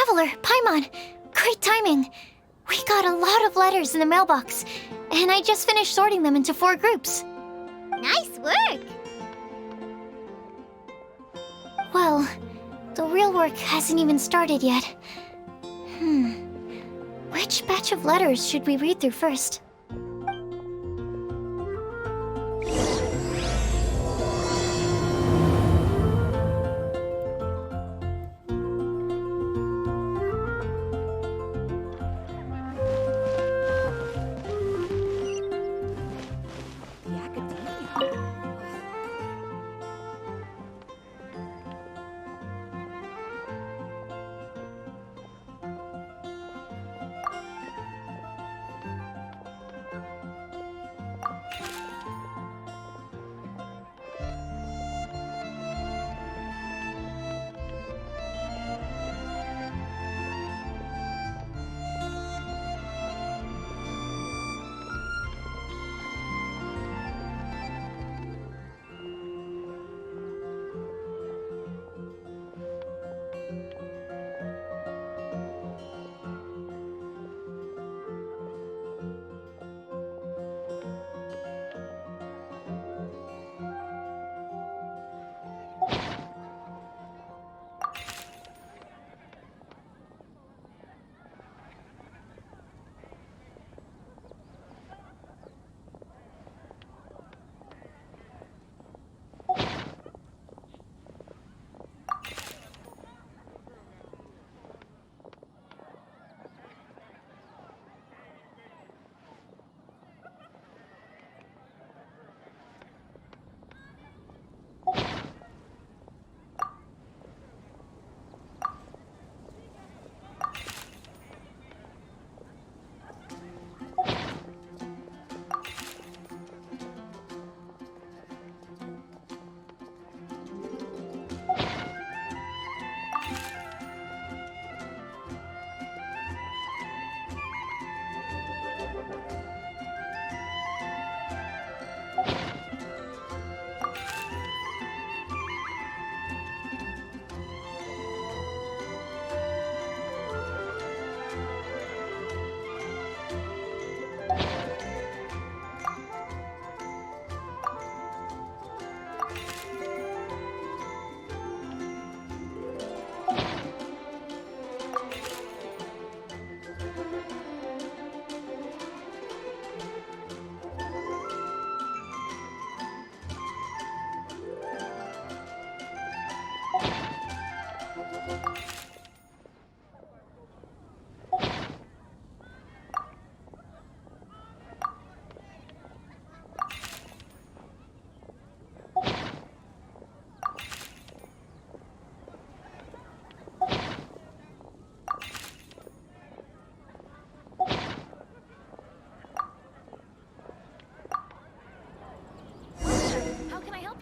Traveler, Paimon! Great timing! We got a lot of letters in the mailbox, and I just finished sorting them into 4 groups. Nice work! Well, the real work hasn't even started yet. Which batch of letters should we read through first?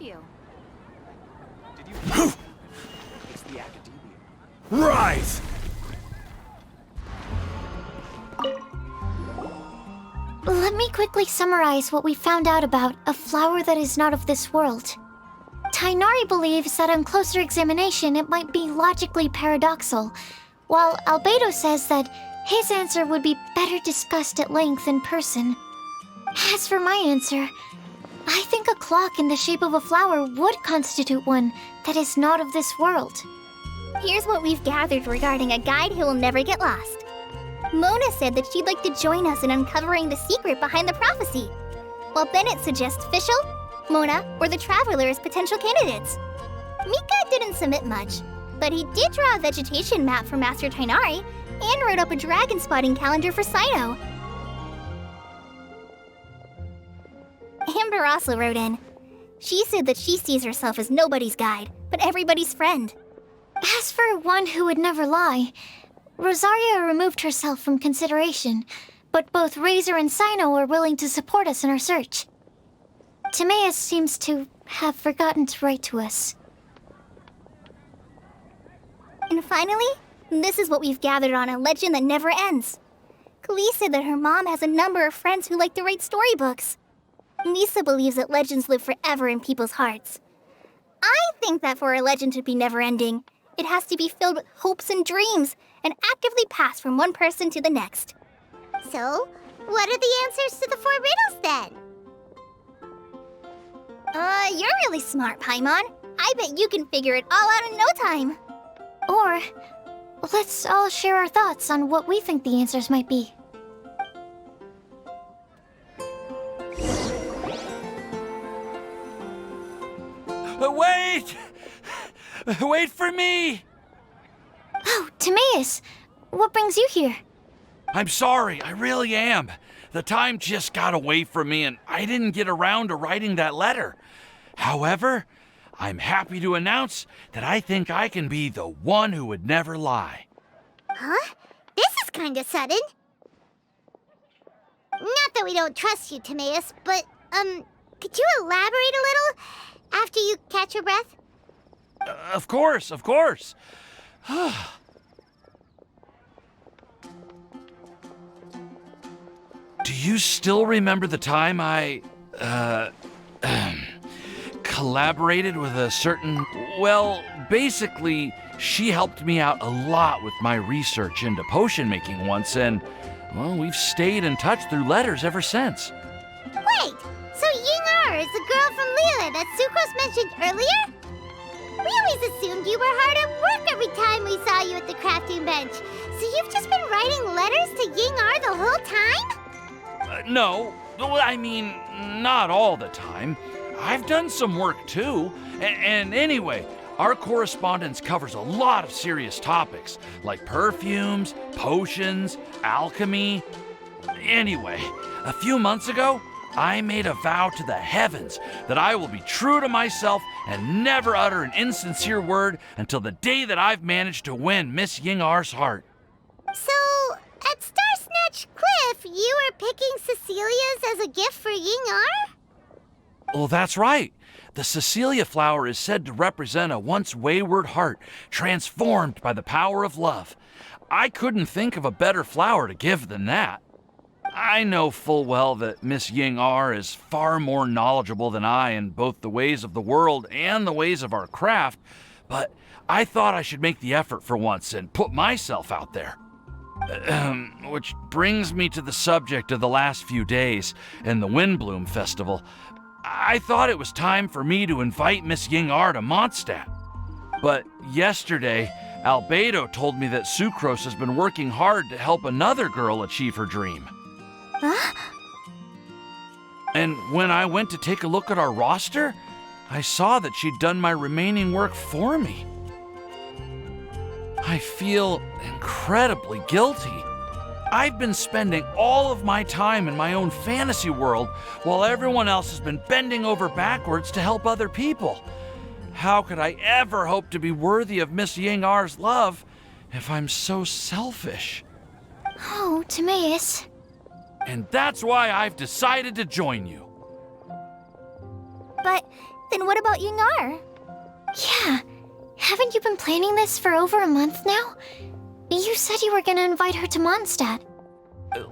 You. Did you? It's the academia. Right! Let me quickly summarize what we found out about a flower that is not of this world. Tainari believes that on closer examination it might be logically paradoxal, while Albedo says that his answer would be better discussed at length in person. As for my answer, I think a clock in the shape of a flower would constitute one that is not of this world. Here's what we've gathered regarding a guide who will never get lost. Mona said that she'd like to join us in uncovering the secret behind the prophecy, while Bennett suggests Fischl, Mona, or the Traveler as potential candidates. Mika didn't submit much, but he did draw a vegetation map for Master Tainari and wrote up a dragon spotting calendar for Cyno. Amber also wrote in. She said that she sees herself as nobody's guide, but everybody's friend. As for one who would never lie, Rosaria removed herself from consideration, but both Razor and Cyno are willing to support us in our search. Timaeus seems to have forgotten to write to us. And finally, this is what we've gathered on a legend that never ends. Klee said that her mom has a number of friends who like to write storybooks. Lisa believes that legends live forever in people's hearts. I think that for a legend to be never-ending, It has to be filled with hopes and dreams and actively passed from one person to the next. So, what are the answers to the 4 riddles then? You're really smart, Paimon. I bet you can figure it all out in no time. Or, let's all share our thoughts on what we think the answers might be. Wait! Wait for me! Oh, Timaeus! What brings you here? I'm sorry, I really am. The time just got away from me and I didn't get around to writing that letter. However, I'm happy to announce that I think I can be the one who would never lie. Huh? This is kinda sudden. Not that we don't trust you, Timaeus, but, could you elaborate a little after you catch your breath? Of course, of course. Do you still remember the time I, collaborated with a certain... Well, basically, she helped me out a lot with my research into potion making once, and, well, we've stayed in touch through letters ever since. Wait, so Ying-ar is the girl from Lila that Sucrose mentioned earlier? We always assumed you were hard at work every time we saw you at the crafting bench. So you've just been writing letters to Ying-ar the whole time? No, I mean, not all the time. I've done some work too. And anyway, our correspondence covers a lot of serious topics, like perfumes, potions, alchemy. Anyway, a few months ago, I made a vow to the heavens that I will be true to myself and never utter an insincere word until the day that I've managed to win Miss Ying-ar's heart. So, at Star Snatch Cliff, you were picking Cecilia's as a gift for Ying-ar? Well, that's right. The Cecilia flower is said to represent a once wayward heart transformed by the power of love. I couldn't think of a better flower to give than that. I know full well that Miss Ying-ar is far more knowledgeable than I in both the ways of the world and the ways of our craft, but I thought I should make the effort for once and put myself out there. Which brings me to the subject of the last few days and the Windbloom Festival. I thought it was time for me to invite Miss Ying-ar to Mondstadt. But yesterday, Albedo told me that Sucrose has been working hard to help another girl achieve her dream. Huh? And when I went to take a look at our roster, I saw that she'd done my remaining work for me. I feel incredibly guilty. I've been spending all of my time in my own fantasy world while everyone else has been bending over backwards to help other people. How could I ever hope to be worthy of Miss Ying-ar's love if I'm so selfish? Oh, Timaeus. And that's why I've decided to join you. But then what about Ying-ar? Yeah, haven't you been planning this for over a month now? You said you were gonna invite her to Mondstadt.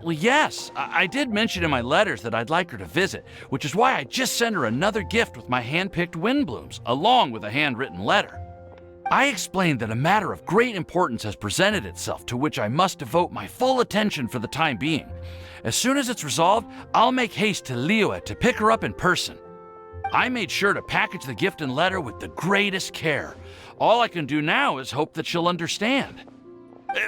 Well, yes, I did mention in my letters that I'd like her to visit, which is why I just sent her another gift with my hand-picked Windblooms, along with a handwritten letter. I explained that a matter of great importance has presented itself to which I must devote my full attention for the time being. As soon as it's resolved, I'll make haste to Liyue to pick her up in person. I made sure to package the gift and letter with the greatest care. All I can do now is hope that she'll understand.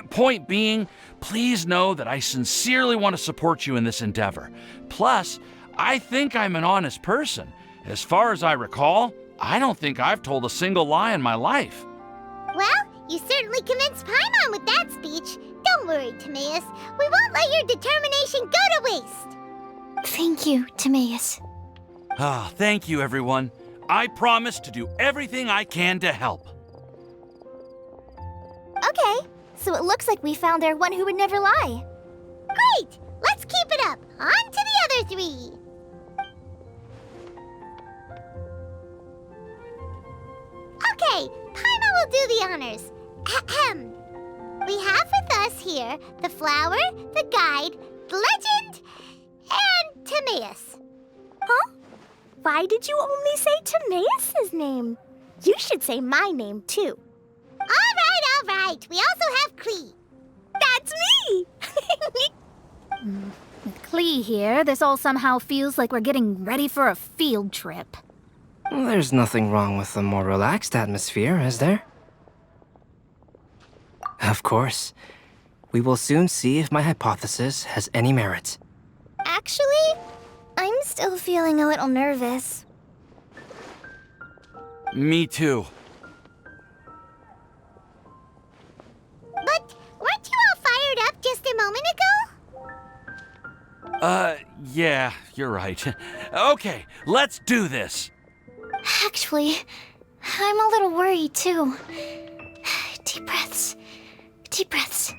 Point being, please know that I sincerely want to support you in this endeavor. Plus, I think I'm an honest person. As far as I recall, I don't think I've told a single lie in my life. Well, you certainly convinced Paimon with that speech. Don't worry, Timaeus. We won't let your determination go to waste. Thank you, Timaeus. Ah, thank you, everyone. I promise to do everything I can to help. Okay, so it looks like we found our one who would never lie. Great! Let's keep it up. On to the other 3. Okay, Paimon will do the honors. Ahem. We have with us here the flower, the guide, the legend, and Timaeus. Huh? Why did you only say Timaeus' name? You should say my name, too. right, we also have Klee. That's me! With Klee here, this all somehow feels like we're getting ready for a field trip. There's nothing wrong with a more relaxed atmosphere, is there? Of course. We will soon see if my hypothesis has any merit. Actually, I'm still feeling a little nervous. Me too. But weren't you all fired up just a moment ago? Yeah, you're right. Okay, let's do this. Actually, I'm a little worried too. Deep breaths. Deep breaths.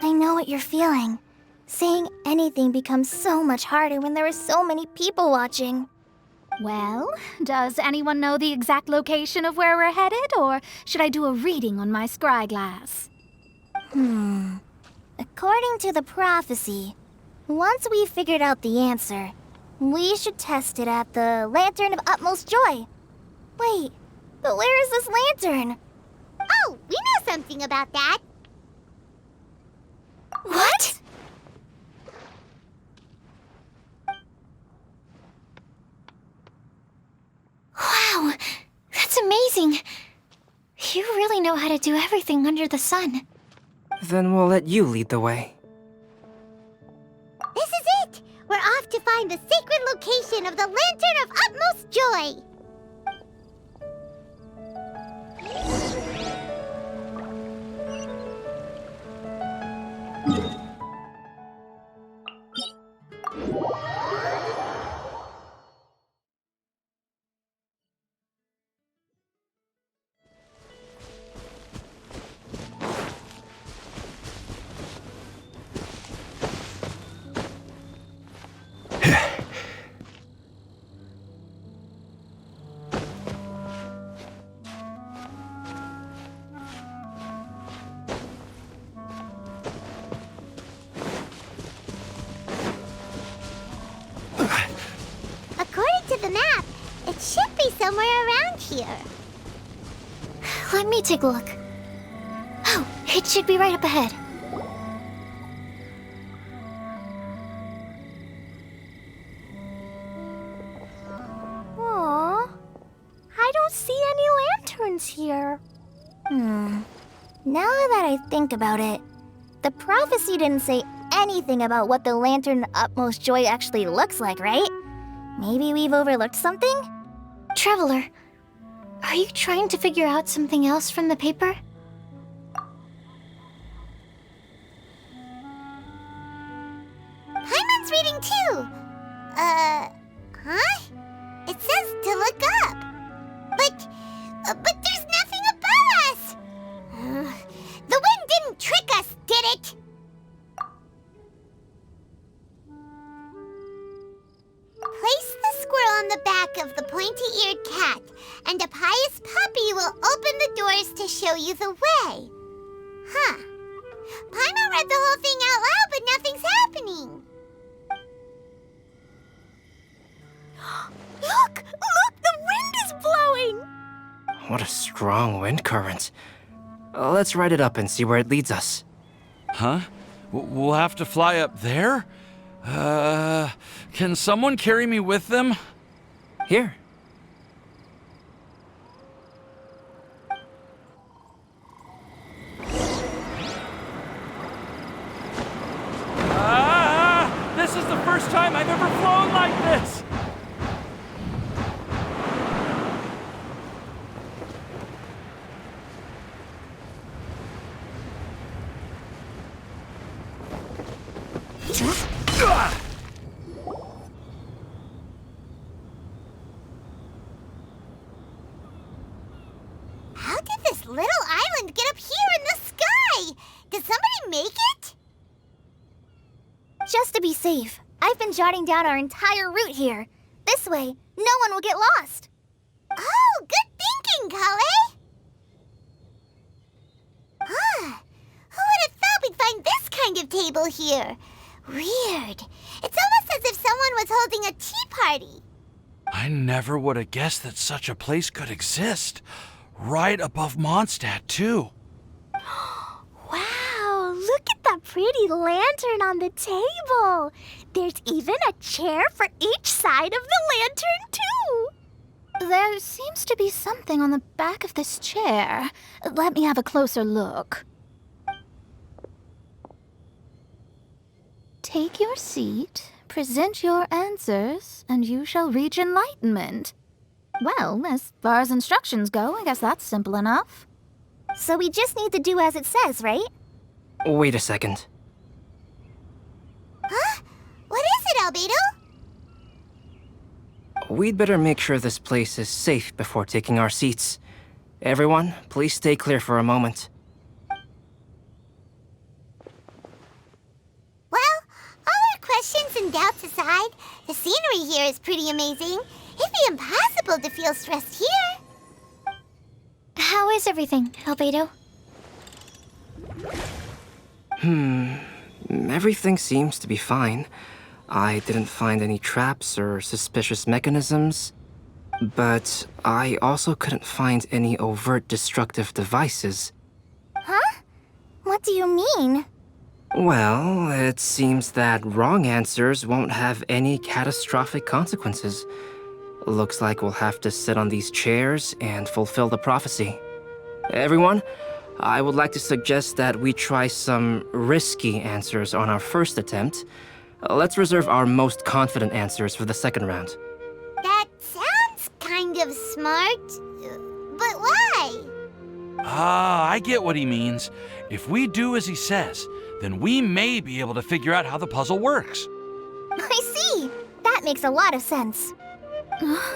I know what you're feeling. Saying anything becomes so much harder when there are so many people watching. Well, does anyone know the exact location of where we're headed, or should I do a reading on my scry glass? According to the prophecy, once we've figured out the answer, we should test it at the Lantern of Utmost Joy. Wait, but where is this lantern? Oh, we know something about that. What? Wow, that's amazing. You really know how to do everything under the sun. Then we'll let you lead the way. This is it! We're off to find the sacred location of the Lantern of Utmost Joy! According to the map, it should be somewhere around here. Let me take a look. Oh, it should be right up ahead. Aww, I don't see any lanterns here. Now that I think about it, the prophecy didn't say anything about what the Lantern of Utmost Joy actually looks like, right? Maybe we've overlooked something? Traveler, are you trying to figure out something else from the paper? Paimon's reading too. Huh? It says to look up. But there's nothing above us. The wind didn't trick us, did it? Place the squirrel on the back of the pointy-eared cat, and a pious puppy will open the doors to show you the way. Huh. Paimon read the whole thing out loud, but nothing's happening. Look! Look! The wind is blowing! What a strong wind current. Let's ride it up and see where it leads us. Huh? We'll have to fly up there? Can someone carry me with them? Here. This is the first time I've ever flown like this! How did this little island get up here in the sky? Did somebody make it? Just to be safe, I've been jotting down our entire route here. This way, no one will get lost. Oh, good thinking, Kale! Huh. Who would have thought we'd find this kind of table here? Weird. It's almost as if someone was holding a tea party. I never would have guessed that such a place could exist. Right above Mondstadt, too. pretty lantern on the table. There's even a chair for each side of the lantern, too. There seems to be something on the back of this chair. Let me have a closer look. Take your seat, present your answers, and you shall reach enlightenment. Well, as far as instructions go, I guess that's simple enough. So we just need to do as it says, right? Wait a second. Huh? What is it, Albedo? We'd better make sure this place is safe before taking our seats. Everyone, please stay clear for a moment. Well, all our questions and doubts aside, the scenery here is pretty amazing. It'd be impossible to feel stressed here. How is everything, Albedo? Everything seems to be fine. I didn't find any traps or suspicious mechanisms, but I also couldn't find any overt destructive devices. Huh? What do you mean? Well, it seems that wrong answers won't have any catastrophic consequences. Looks like we'll have to sit on these chairs and fulfill the prophecy. Everyone, I would like to suggest that we try some risky answers on our first attempt. Let's reserve our most confident answers for the second round. That sounds kind of smart, but why? Ah, I get what he means. If we do as he says, then we may be able to figure out how the puzzle works. I see. That makes a lot of sense. Mona,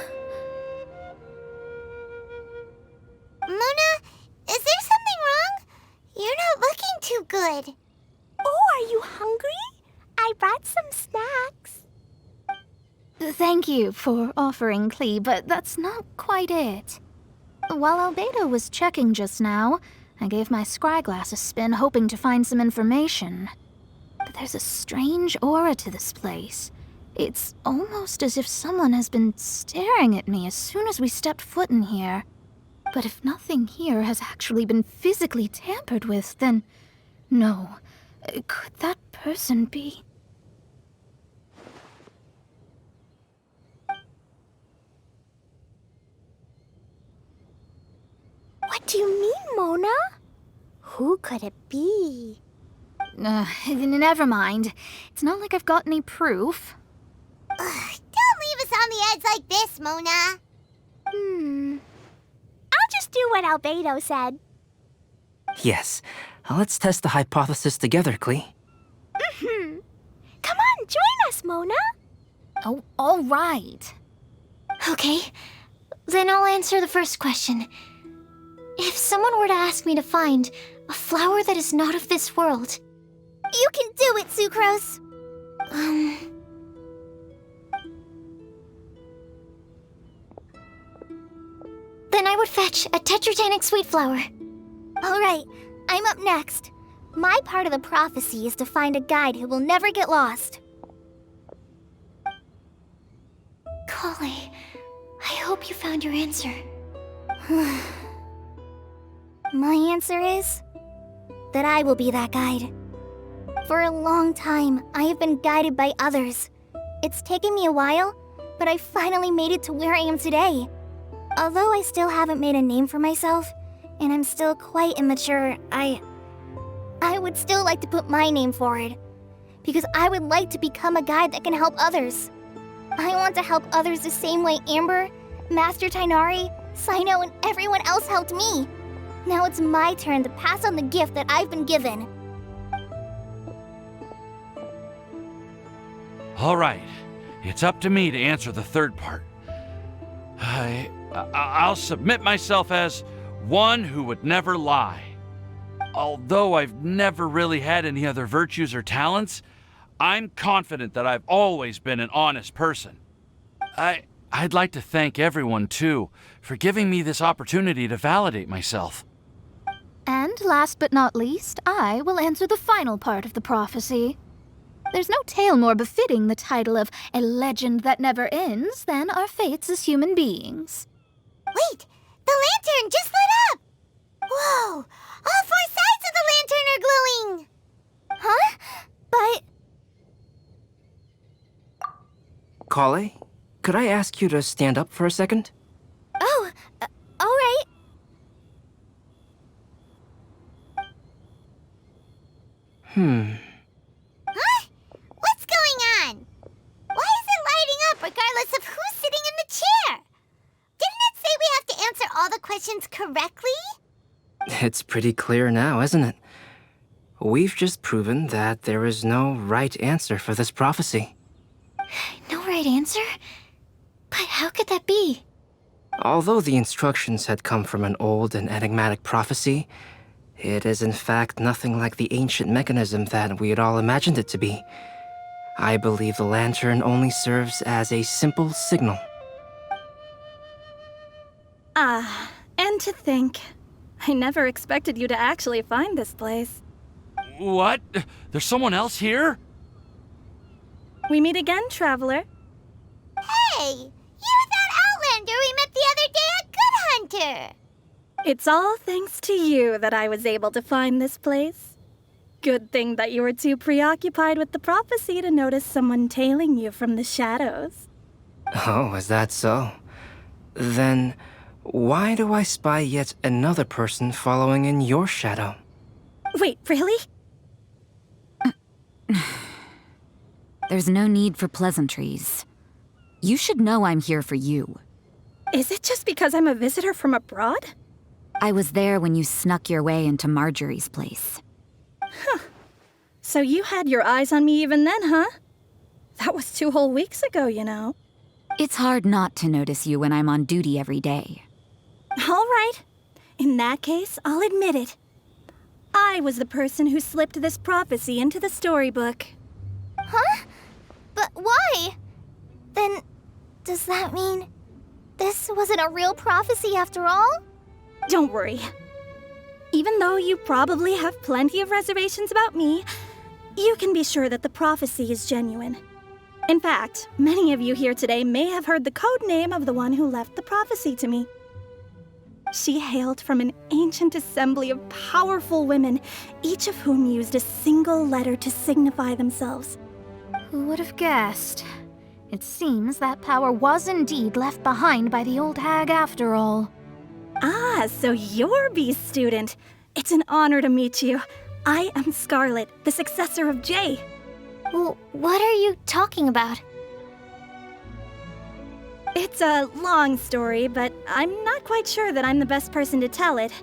is there something wrong? You're not looking too good. Oh, are you hungry? I brought some snacks. Thank you for offering, Klee, but that's not quite it. While Albedo was checking just now, I gave my scryglass a spin hoping to find some information. But there's a strange aura to this place. It's almost as if someone has been staring at me as soon as we stepped foot in here. But if nothing here has actually been physically tampered with, then no. Could that person be? What do you mean, Mona? Who could it be? Never mind. It's not like I've got any proof. Don't leave us on the edge like this, Mona. I'll just do what Albedo said. Yes, let's test the hypothesis together, Klee. Come on, join us, Mona. Oh, all right. Okay, then I'll answer the first question. If someone were to ask me to find a flower that is not of this world, You can do it, Sucrose. then I would fetch a tetratanic sweet flower. All right, I'm up next. My part of the prophecy is to find a guide who will never get lost. Kali, I hope you found your answer. My answer is that I will be that guide. For a long time, I have been guided by others. It's taken me a while, but I finally made it to where I am today. Although I still haven't made a name for myself, and I'm still quite immature, I would still like to put my name forward. Because I would like to become a guide that can help others. I want to help others the same way Amber, Master Tighnari, Cyno, and everyone else helped me. Now it's my turn to pass on the gift that I've been given. All right, it's up to me to answer the third part. I'll submit myself as one who would never lie. Although I've never really had any other virtues or talents, I'm confident that I've always been an honest person. I'd like to thank everyone, too, for giving me this opportunity to validate myself. And last but not least, I will answer the final part of the prophecy. There's no tale more befitting the title of a legend that never ends than our fates as human beings. Wait, the lantern just lit up! Whoa, all four sides of the lantern are glowing! Huh? Kale, could I ask you to stand up for a second? Oh, all right. Huh? What's going on? Why is it lighting up regardless of who's sitting in the chair? Didn't it say we have to answer all the questions correctly? It's pretty clear now, isn't it? We've just proven that there is no right answer for this prophecy. No right answer? But how could that be? Although the instructions had come from an old and enigmatic prophecy, it is in fact nothing like the ancient mechanism that we had all imagined it to be. I believe the lantern only serves as a simple signal. And to think, I never expected you to actually find this place. What? There's someone else here? We meet again, traveler. Hey, you're that Outlander we met the other day at Good Hunter. It's all thanks to you that I was able to find this place. Good thing that you were too preoccupied with the prophecy to notice someone tailing you from the shadows. Oh, is that so? Then, why do I spy yet another person following in your shadow? Wait, really? There's no need for pleasantries. You should know I'm here for you. Is it just because I'm a visitor from abroad? I was there when you snuck your way into Marjorie's place. So you had your eyes on me even then, huh? That was 2 whole weeks ago, you know. It's hard not to notice you when I'm on duty every day. All right. In that case, I'll admit it. I was the person who slipped this prophecy into the storybook. Huh? But why? Then, does that mean this wasn't a real prophecy after all? Don't worry. Even though you probably have plenty of reservations about me, you can be sure that the prophecy is genuine. In fact, many of you here today may have heard the code name of the one who left the prophecy to me. She hailed from an ancient assembly of powerful women, each of whom used a single letter to signify themselves. Who would have guessed? It seems that power was indeed left behind by the old hag after all. Ah, so you're B's student. It's an honor to meet you. I am Scarlet, the successor of Jay. Well, what are you talking about? It's a long story, but I'm not quite sure that I'm the best person to tell it.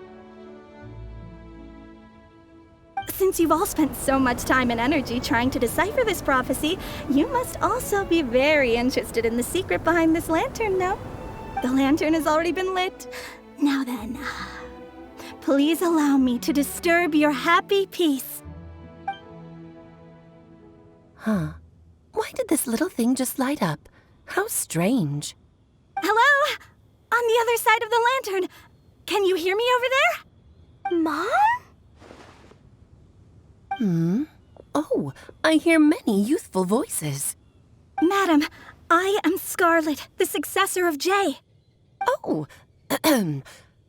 Since you've all spent so much time and energy trying to decipher this prophecy, you must also be very interested in the secret behind this lantern, no? The lantern has already been lit. Now then, please allow me to disturb your happy peace. Huh. Why did this little thing just light up? How strange. Hello? On the other side of the lantern. Can you hear me over there? Mom? Oh, I hear many youthful voices. Madam, I am Scarlet, the successor of Jay. Oh,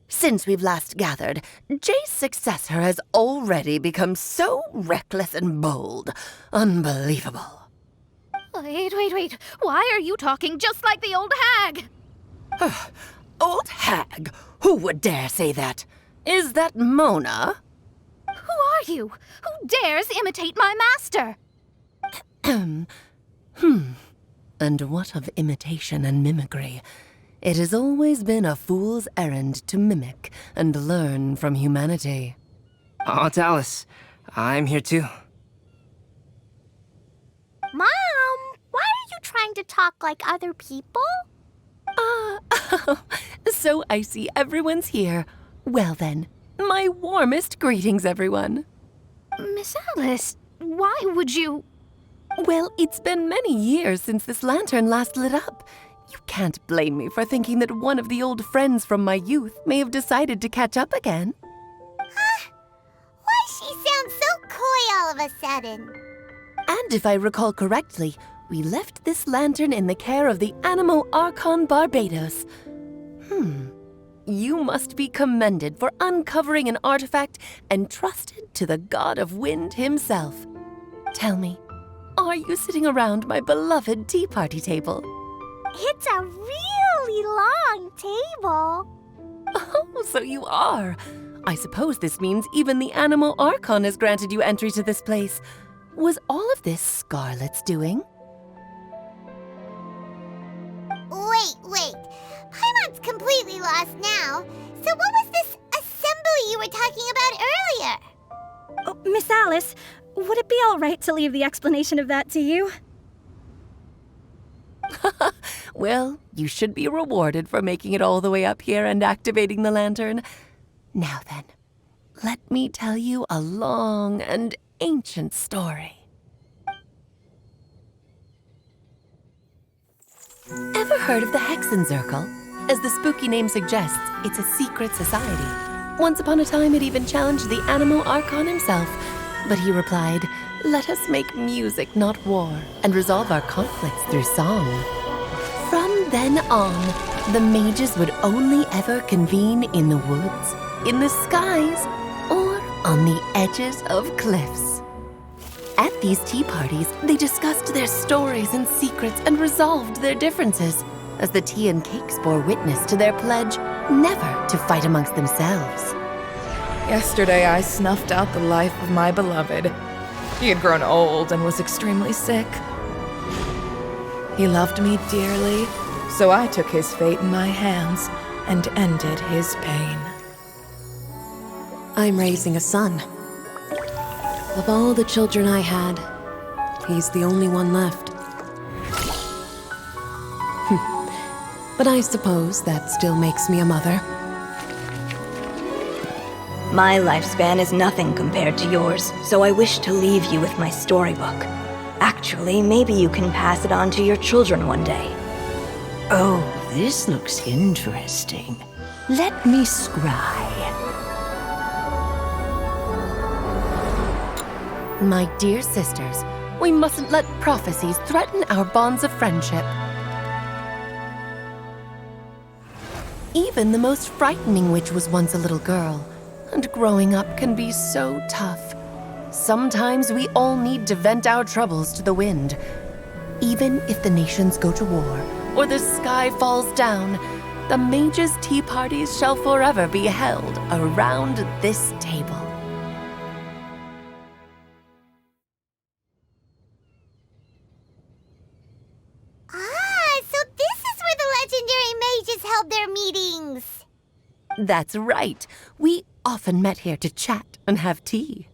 since we've last gathered, Jay's successor has already become so reckless and bold. Unbelievable. Wait. Why are you talking just like the old hag? Old hag? Who would dare say that? Is that Mona? Who are you? Who dares imitate my master? And what of imitation and mimicry? It has always been a fool's errand to mimic and learn from humanity. Aunt Alice, I'm here too. Mom, why are you trying to talk like other people? So I see everyone's here. Well then, my warmest greetings, everyone. Miss Alice, why would you... Well, it's been many years since this lantern last lit up. You can't blame me for thinking that one of the old friends from my youth may have decided to catch up again. Why she sounds so coy all of a sudden? And if I recall correctly, we left this lantern in the care of the Animo Archon Barbados. You must be commended for uncovering an artifact entrusted to the god of wind himself. Tell me, are you sitting around my beloved tea party table? It's a really long table. Oh, so you are. I suppose this means even the Animal Archon has granted you entry to this place. Was all of this Scarlet's doing? Wait. Paimon's completely lost now. So what was this assembly you were talking about earlier? Oh, Miss Alice, would it be all right to leave the explanation of that to you? Well, you should be rewarded for making it all the way up here and activating the lantern. Now then, let me tell you a long and ancient story. Ever heard of the Hexenzirkel? As the spooky name suggests, it's a secret society. Once upon a time, it even challenged the Animal Archon himself. But he replied, "Let us make music, not war, and resolve our conflicts through song." From then on, the mages would only ever convene in the woods, in the skies, or on the edges of cliffs. At these tea parties, they discussed their stories and secrets and resolved their differences, as the tea and cakes bore witness to their pledge never to fight amongst themselves. Yesterday, I snuffed out the life of my beloved. He had grown old and was extremely sick. He loved me dearly, so I took his fate in my hands and ended his pain. I'm raising a son. Of all the children I had, he's the only one left. But I suppose that still makes me a mother. My lifespan is nothing compared to yours, so I wish to leave you with my storybook. Actually, maybe you can pass it on to your children one day. Oh, this looks interesting. Let me scry. My dear sisters, we mustn't let prophecies threaten our bonds of friendship. Even the most frightening witch was once a little girl, and growing up can be so tough. Sometimes we all need to vent our troubles to the wind. Even if the nations go to war, or the sky falls down, the mages' tea parties shall forever be held around this table. So this is where the legendary mages held their meetings. That's right. We often met here to chat and have tea.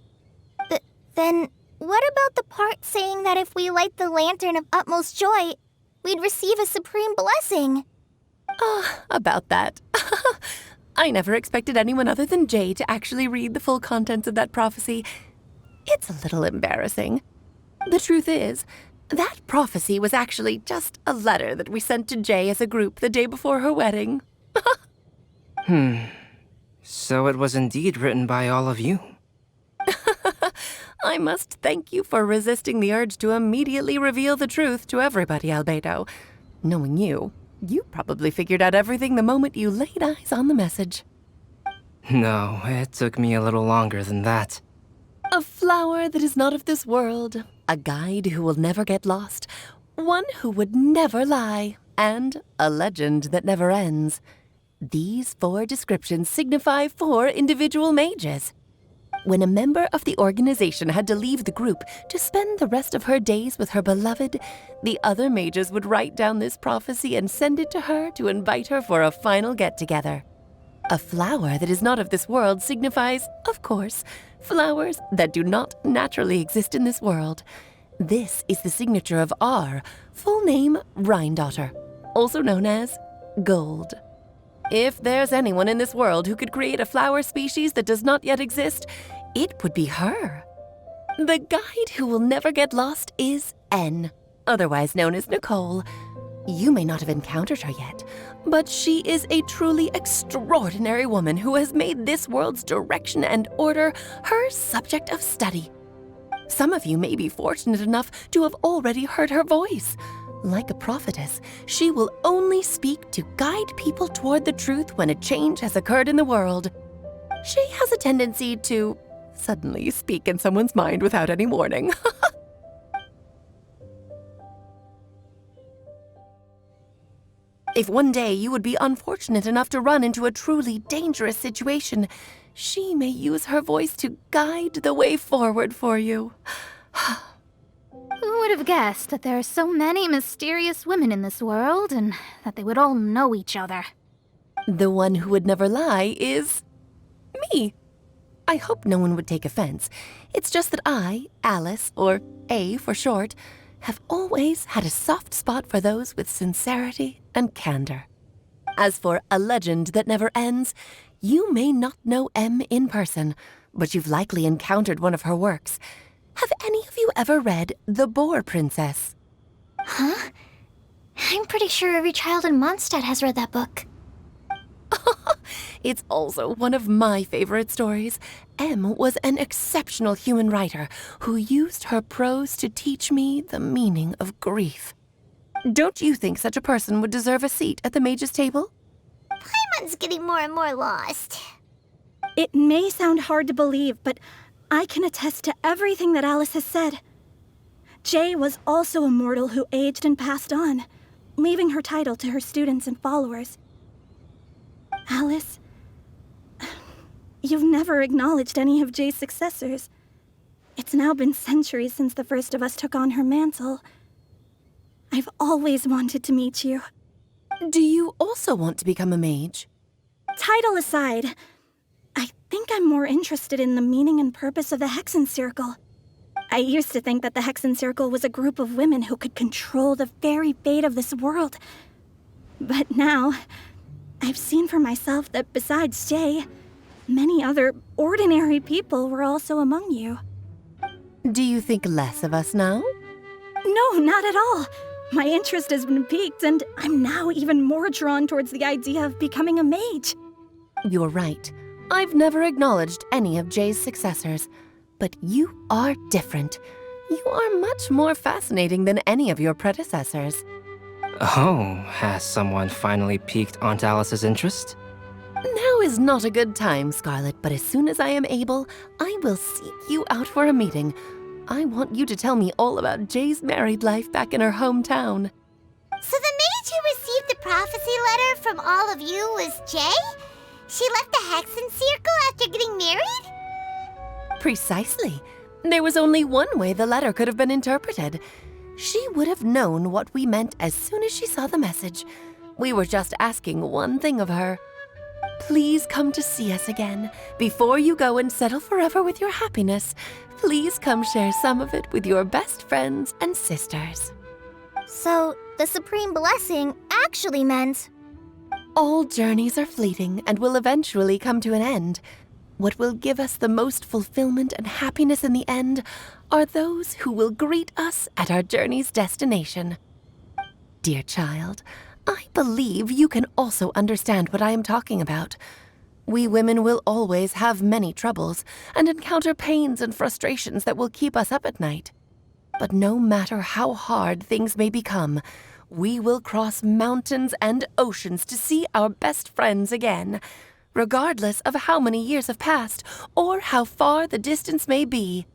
Then, what about the part saying that if we light the lantern of utmost joy, we'd receive a supreme blessing? About that. I never expected anyone other than Jay to actually read the full contents of that prophecy. It's a little embarrassing. The truth is, that prophecy was actually just a letter that we sent to Jay as a group the day before her wedding. So it was indeed written by all of you. I must thank you for resisting the urge to immediately reveal the truth to everybody, Albedo. Knowing you, you probably figured out everything the moment you laid eyes on the message. No, it took me a little longer than that. A flower that is not of this world, a guide who will never get lost, one who would never lie, and a legend that never ends. These 4 descriptions signify 4 individual mages. When a member of the organization had to leave the group to spend the rest of her days with her beloved, the other mages would write down this prophecy and send it to her to invite her for a final get-together. A flower that is not of this world signifies, of course, flowers that do not naturally exist in this world. This is the signature of our full name, Rhindaughter, also known as Gold. If there's anyone in this world who could create a flower species that does not yet exist, it would be her. The guide who will never get lost is N, otherwise known as Nicole. You may not have encountered her yet, but she is a truly extraordinary woman who has made this world's direction and order her subject of study. Some of you may be fortunate enough to have already heard her voice. Like a prophetess, she will only speak to guide people toward the truth when a change has occurred in the world. She has a tendency to suddenly speak in someone's mind without any warning. If one day you would be unfortunate enough to run into a truly dangerous situation, she may use her voice to guide the way forward for you. Who would have guessed that there are so many mysterious women in this world and that they would all know each other? The one who would never lie is me. I hope no one would take offense. It's just that I, Alice, or A for short, have always had a soft spot for those with sincerity and candor. As for a legend that never ends, you may not know M in person, but you've likely encountered one of her works. Have any of you ever read The Boar Princess? Huh? I'm pretty sure every child in Mondstadt has read that book. It's also one of my favorite stories. M was an exceptional human writer who used her prose to teach me the meaning of grief. Don't you think such a person would deserve a seat at the mage's table? Paimon's getting more and more lost. It may sound hard to believe, but I can attest to everything that Alice has said. Jay was also a mortal who aged and passed on, leaving her title to her students and followers. Alice, you've never acknowledged any of Jay's successors. It's now been centuries since the first of us took on her mantle. I've always wanted to meet you. Do you also want to become a mage? Title aside, I think I'm more interested in the meaning and purpose of the Hexen Circle. I used to think that the Hexen Circle was a group of women who could control the very fate of this world. But now, I've seen for myself that besides Jay, many other ordinary people were also among you. Do you think less of us now? No, not at all. My interest has been piqued, and I'm now even more drawn towards the idea of becoming a mage. You're right. I've never acknowledged any of Jay's successors, but you are different. You are much more fascinating than any of your predecessors. Oh, has someone finally piqued Aunt Alice's interest? Now is not a good time, Scarlet, but as soon as I am able, I will seek you out for a meeting. I want you to tell me all about Jay's married life back in her hometown. So the mage who received the prophecy letter from all of you was Jay? She left the Hexen Circle after getting married? Precisely. There was only one way the letter could have been interpreted. She would have known what we meant as soon as she saw the message. We were just asking one thing of her. Please come to see us again. Before you go and settle forever with your happiness, please come share some of it with your best friends and sisters. So, the Supreme Blessing actually meant... All journeys are fleeting and will eventually come to an end. What will give us the most fulfillment and happiness in the end are those who will greet us at our journey's destination. Dear child, I believe you can also understand what I am talking about. We women will always have many troubles and encounter pains and frustrations that will keep us up at night. But no matter how hard things may become, we will cross mountains and oceans to see our best friends again, regardless of how many years have passed or how far the distance may be.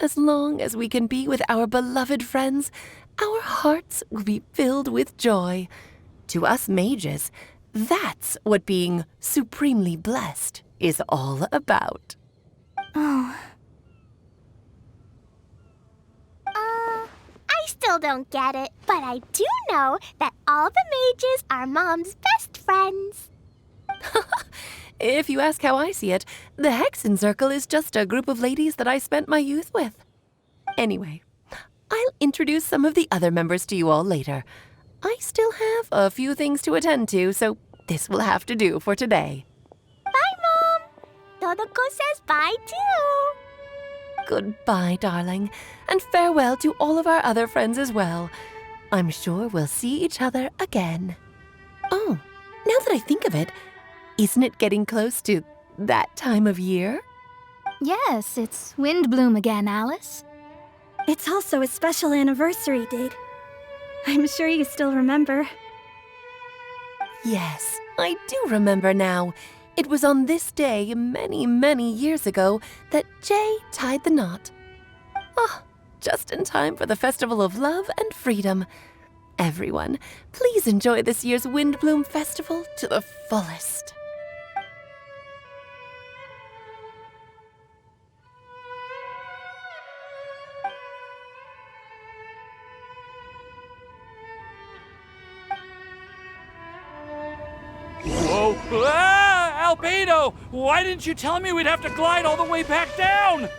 As long as we can be with our beloved friends, our hearts will be filled with joy. To us mages, that's what being supremely blessed is all about. Oh. I still don't get it, but I do know that all the mages are Mom's best friends. If you ask how I see it, the Hexen Circle is just a group of ladies that I spent my youth with. Anyway, I'll introduce some of the other members to you all later. I still have a few things to attend to, so this will have to do for today. Bye, Mom. Todoko says bye, too. Goodbye, darling, and farewell to all of our other friends as well. I'm sure we'll see each other again. Oh, now that I think of it, isn't it getting close to that time of year? Yes, it's wind bloom again, Alice. It's also a special anniversary date. I'm sure you still remember. Yes, I do remember now. It was on this day many, many years ago that Jay tied the knot. Ah, just in time for the Festival of Love and Freedom. Everyone, please enjoy this year's Windbloom Festival to the fullest. Whoa! Ah! Albedo! Why didn't you tell me we'd have to glide all the way back down?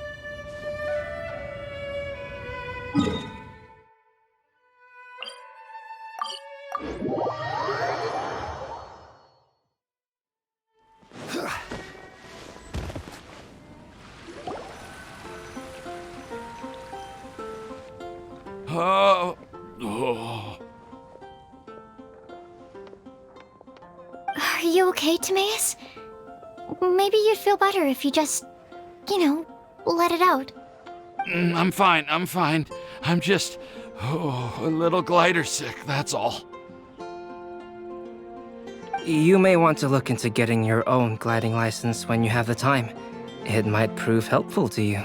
Oh. Are you okay, Timaeus? Maybe you'd feel better if you just, let it out. I'm fine. I'm just a little glider sick, that's all. You may want to look into getting your own gliding license when you have the time. It might prove helpful to you.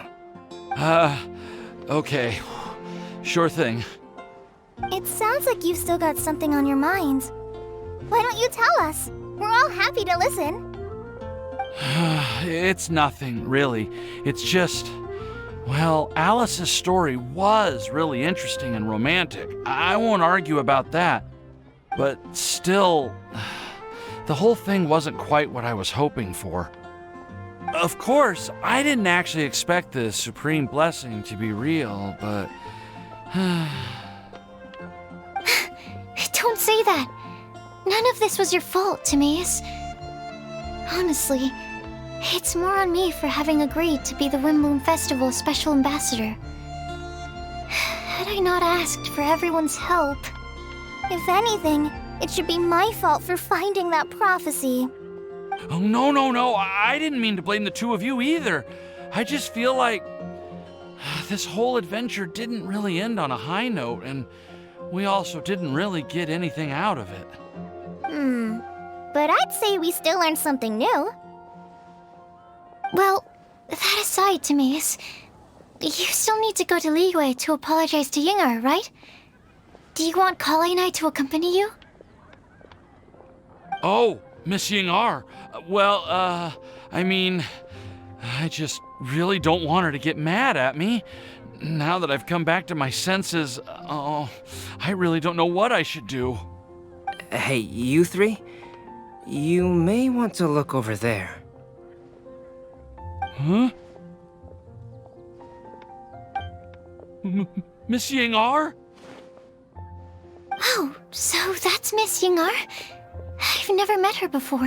Okay. Sure thing. It sounds like you've still got something on your mind. Why don't you tell us? We're all happy to listen. It's nothing, really. It's just... Well, Alice's story was really interesting and romantic. I won't argue about that. But still, the whole thing wasn't quite what I was hoping for. Of course, I didn't actually expect the supreme blessing to be real, but... Don't say that. None of this was your fault, Timaeus. Honestly, it's more on me for having agreed to be the Windbloom Festival Special Ambassador. Had I not asked for everyone's help... If anything, it should be my fault for finding that prophecy. Oh, no. I didn't mean to blame the two of you either. I just feel like this whole adventure didn't really end on a high note, and we also didn't really get anything out of it. But I'd say we still learned something new. Well, that aside, Timaeus, you still need to go to Liyue to apologize to Yingar, right? Do you want Kale and I to accompany you? Oh, Miss Yingar. Well, I mean, I just really don't want her to get mad at me. Now that I've come back to my senses, I really don't know what I should do. Hey, you three? You may want to look over there. Huh? Miss Yingar? Oh, so that's Miss Yingar? I've never met her before.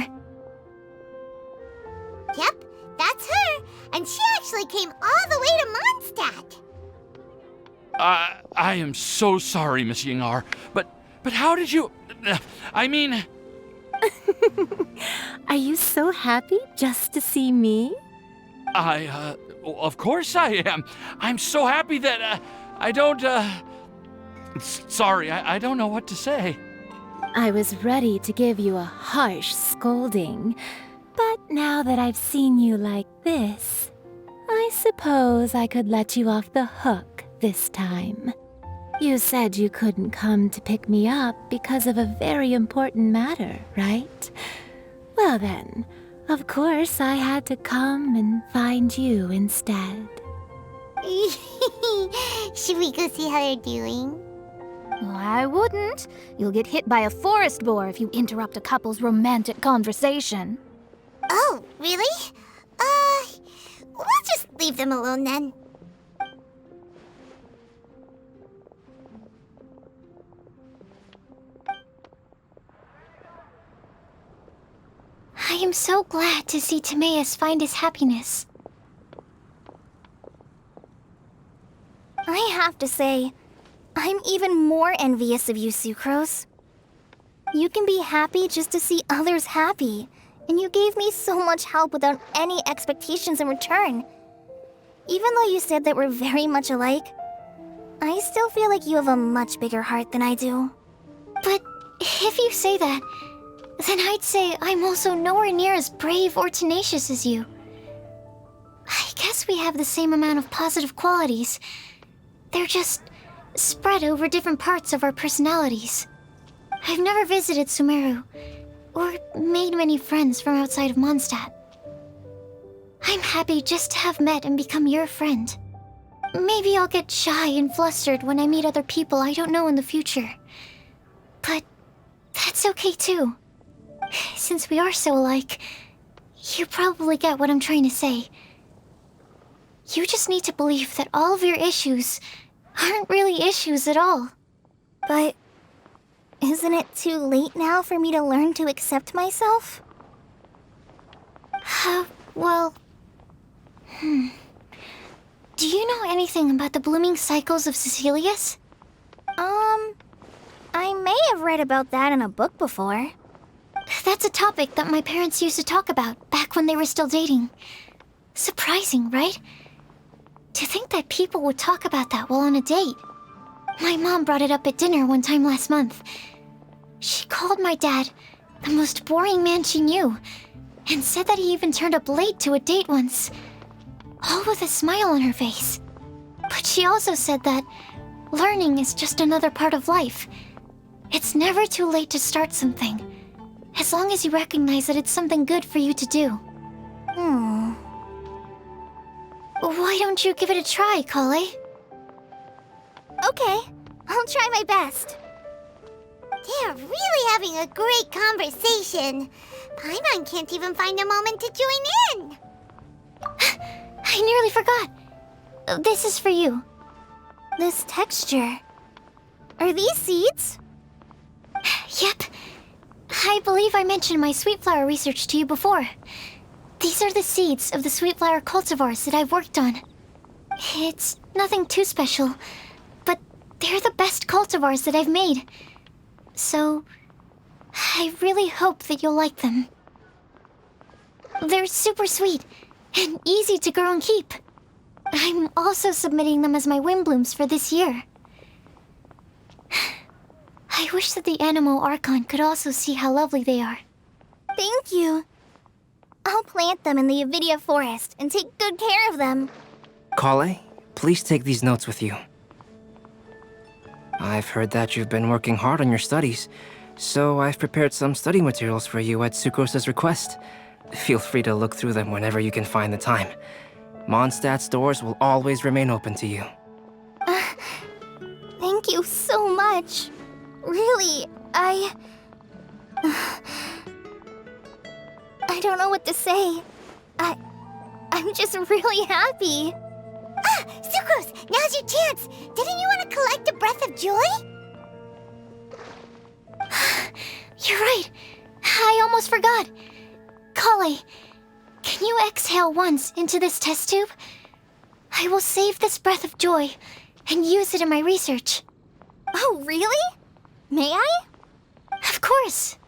Yep, that's her. And she actually came all the way to Mondstadt. I am so sorry, Miss Yingar, but how did you... I mean... Are you so happy just to see me? Of course I am. I'm so happy that, I don't, Sorry, I don't know what to say. I was ready to give you a harsh scolding, but now that I've seen you like this, I suppose I could let you off the hook this time. You said you couldn't come to pick me up because of a very important matter, right? Well then, of course I had to come and find you instead. Should we go see how they're doing? Well, I wouldn't. You'll get hit by a forest boar if you interrupt a couple's romantic conversation. Oh, really? We'll just leave them alone then. I am so glad to see Timaeus find his happiness. I have to say, I'm even more envious of you, Sucrose. You can be happy just to see others happy, and you gave me so much help without any expectations in return. Even though you said that we're very much alike, I still feel like you have a much bigger heart than I do. But if you say that, then I'd say I'm also nowhere near as brave or tenacious as you. I guess we have the same amount of positive qualities. They're just spread over different parts of our personalities. I've never visited Sumeru, or made many friends from outside of Mondstadt. I'm happy just to have met and become your friend. Maybe I'll get shy and flustered when I meet other people I don't know in the future. But that's okay too. Since we are so alike, you probably get what I'm trying to say. You just need to believe that all of your issues aren't really issues at all. But isn't it too late now for me to learn to accept myself? Well... Do you know anything about the blooming cycles of Cecilius? I may have read about that in a book before. That's a topic that my parents used to talk about back when they were still dating. Surprising, right? To think that people would talk about that while on a date. My mom brought it up at dinner one time last month. She called my dad the most boring man she knew, and said that he even turned up late to a date once, all with a smile on her face. But she also said that learning is just another part of life. It's never too late to start something, as long as you recognize that it's something good for you to do. Why don't you give it a try, Kale? Okay, I'll try my best. They're really having a great conversation. Paimon can't even find a moment to join in. I nearly forgot. This is for you. This texture. Are these seeds? Yep. I believe I mentioned my sweet flower research to you before. These are the seeds of the sweet flower cultivars that I've worked on. It's nothing too special, but they're the best cultivars that I've made. So, I really hope that you'll like them. They're super sweet and easy to grow and keep. I'm also submitting them as my wind blooms for this year. I wish that the Animo Archon could also see how lovely they are. Thank you. I'll plant them in the Avidia forest and take good care of them. Kale, please take these notes with you. I've heard that you've been working hard on your studies, so I've prepared some study materials for you at Sucrose's request. Feel free to look through them whenever you can find the time. Mondstadt's doors will always remain open to you. Thank you so much. Really, I don't know what to say. I'm just really happy. Sucrose, now's your chance. Didn't you want to collect a breath of joy? You're right. I almost forgot. Kale, can you exhale once into this test tube? I will save this breath of joy and use it in my research. Oh, really? May I? Of course.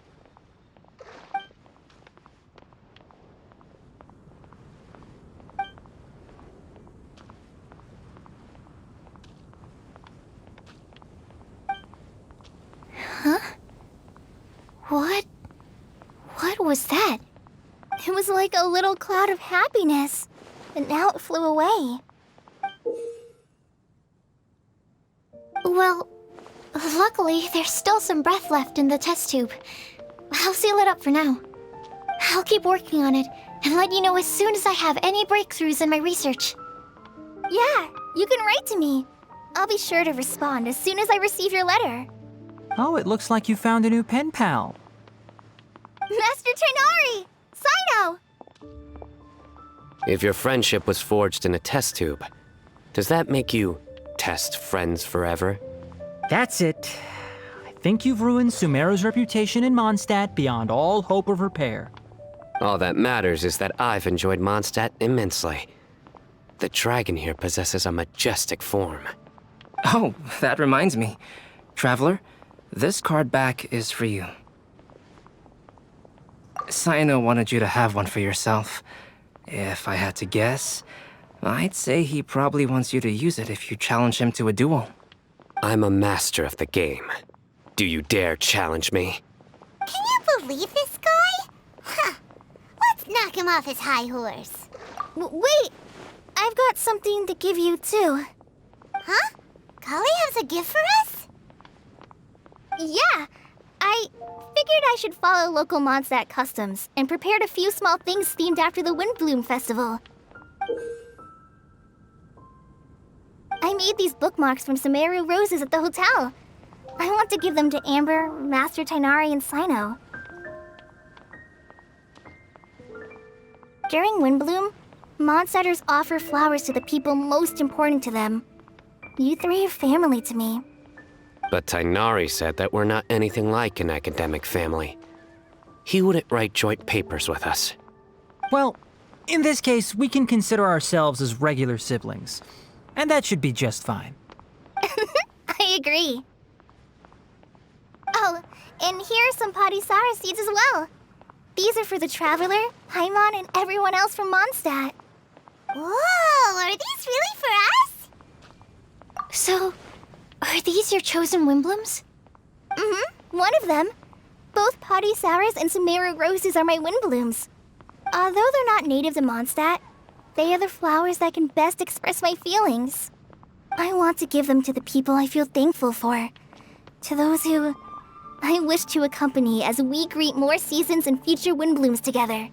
Huh? What was that? It was like a little cloud of happiness, but now it flew away. Well, luckily, there's still some breath left in the test tube. I'll seal it up for now. I'll keep working on it and let you know as soon as I have any breakthroughs in my research. Yeah, you can write to me. I'll be sure to respond as soon as I receive your letter. Oh, it looks like you found a new pen pal. Master Tighnari! Cyno! If your friendship was forged in a test tube, does that make you test friends forever? That's it. I think you've ruined Sumeru's reputation in Mondstadt beyond all hope of repair. All that matters is that I've enjoyed Mondstadt immensely. The dragon here possesses a majestic form. Oh, that reminds me. Traveler, this card back is for you. Cyno wanted you to have one for yourself. If I had to guess, I'd say he probably wants you to use it if you challenge him to a duel. I'm a master of the game. Do you dare challenge me? Can you believe this guy? Huh. Let's knock him off his high horse. Wait! I've got something to give you, too. Huh? Kali has a gift for us? Yeah! I figured I should follow local Mondstadt customs and prepared a few small things themed after the Windbloom Festival. I made these bookmarks from Sumeru roses at the hotel. I want to give them to Amber, Master Tighnari, and Cyno. During Windbloom, Mondstadters offer flowers to the people most important to them. You three are family to me. But Tighnari said that we're not anything like an academic family. He wouldn't write joint papers with us. Well, in this case, we can consider ourselves as regular siblings. And that should be just fine. I agree. Oh, and here are some Padisara seeds as well. These are for the Traveler, Paimon, and everyone else from Mondstadt. Whoa, are these really for us? So, are these your chosen Windblooms? Mm-hmm, one of them. Both Padisaras and Sumeru roses are my Windblooms. Although they're not native to Mondstadt, they are the flowers that can best express my feelings. I want to give them to the people I feel thankful for. To those who I wish to accompany as we greet more seasons and future Windblooms together.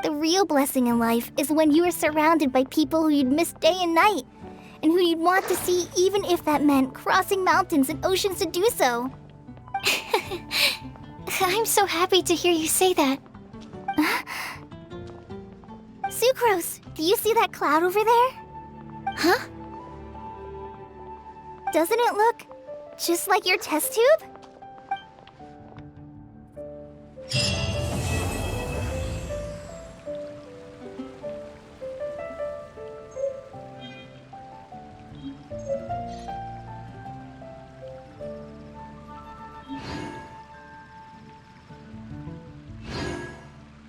The real blessing in life is when you are surrounded by people who you'd miss day and night, and who you'd want to see even if that meant crossing mountains and oceans to do so. I'm so happy to hear you say that. Sucrose, do you see that cloud over there? Huh? Doesn't it look just like your test tube?